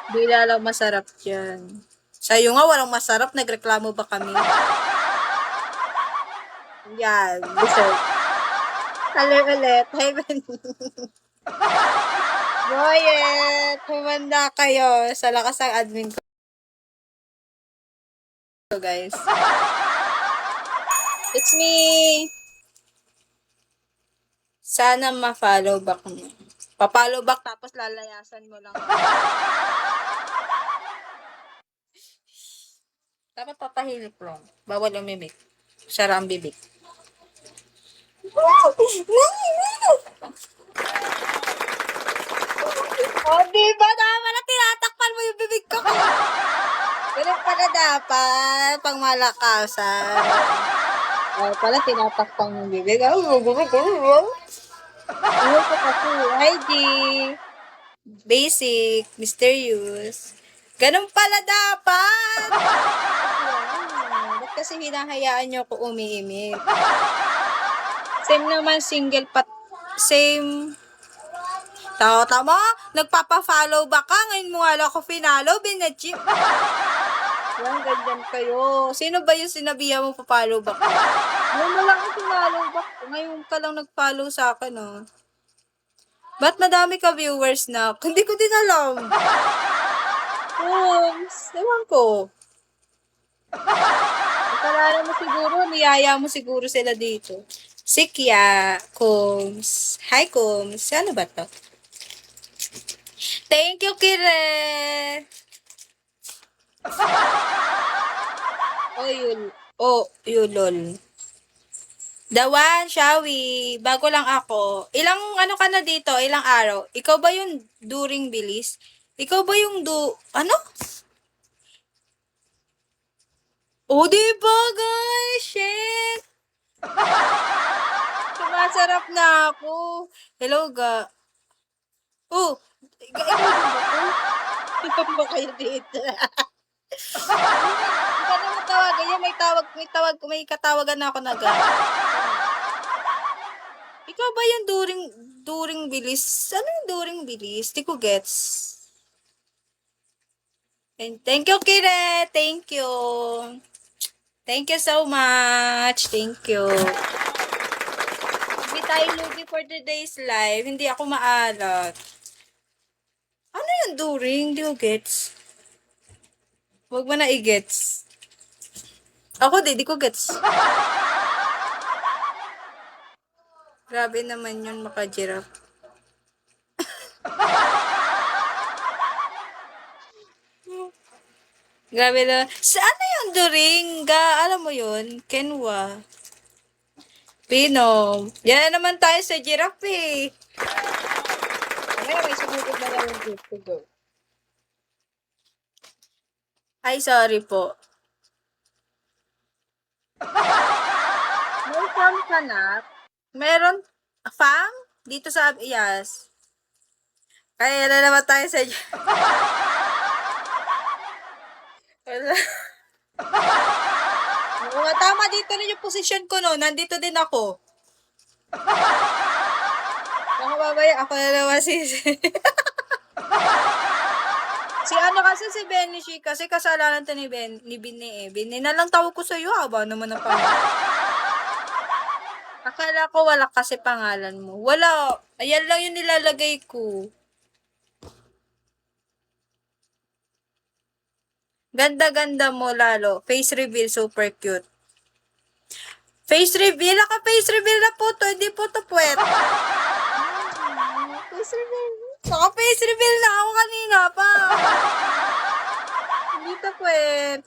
Bila lang masarap yan. Sa'yo nga, walang masarap. Nagreklamo ba kami? Yan, dessert. Color ulit. Hi, Boyet! Humanda kayo sa lakas ng admin ko, guys. It's me! Sana ma-follow back mo. Pa-follow back tapos lalayasan mo lang. Dapat papahilip lang. Bawal umimik. Sara ang bibig. Oh, di ba naman na tinatakpan mo yung bibig ko? Ganun pala dapat. Pang malakasan. Oh, pala tinatakpan yung bibig. Ano ko kasi? IG. Basic. Mysterious. Ganun pala dapat. Ba't kasi hinahayaan nyo ko umiimik? Same naman single same. Tama, nagpapa-follow ba ka? Ngayon mo nga lang ako finalo, binachip. Yan, ganyan kayo. Sino ba yung sinabihan mo pa-follow back? Ngayon mo lang ako finalo back. Ngayon ka lang nag-follow sa akin, oh. Ba't madami ka viewers na? Hindi ko din alam. Ewan ko. Nakalala mo siguro, niyaya mo siguro sila dito. Sikya, Combs. Hi, Combs. Ano ba to? Thank you, Kire! Yun, lol. Dawan, Shawi, bago lang ako. Ilang ano ka na dito? Ilang araw? Ikaw ba yung during bilis? Ikaw ba yung ano? Oh, diba, guys? Shit! Sumasarap na ako. Hello, ga. Oh, ikaw din ba to? Ikaw ba kayo dito? Hindi ka na matawagan yan. May katawagan na ako na ga. Ikaw ba yung during bilis? Ano yung during bilis? Di ko gets. And thank you, Kire. Thank you. Thank you so much. Thank you. Hindi tayo lugi for today's live. Hindi ako maalat. Ano yung during? Di ko gets. Huwag mo na i-gets. Ako di ko gets. Grabe naman yun, makajirap. Grabe na. Ano yung during? Alam mo yun? Kenwa. Pinom. Yan na naman tayo sa giraffe eh. Ngayon, may sumugod na lang yung gift ko. Ay, sorry po. May farm ka na? Meron? Farm? Dito sa Yes. Kaya na naman tayo sa Oo nga, tama dito rin yung position ko, no? Nandito din ako. Ako babaya, ako na naman si ano kasi si Benishi, kasi kasalanan to ni Binni eh. Binni na lang tawag ko sa'yo, haba naman ang pangalan. Akala ko wala kasi pangalan mo. Wala. Ayan lang yung nilalagay ko. Ganda-ganda mo lalo. Face reveal, super cute. Face reveal? Naka-face reveal na po to. Hindi po to puwet. Face reveal. Naka-face reveal na ako kanina pa. Hindi to puwet.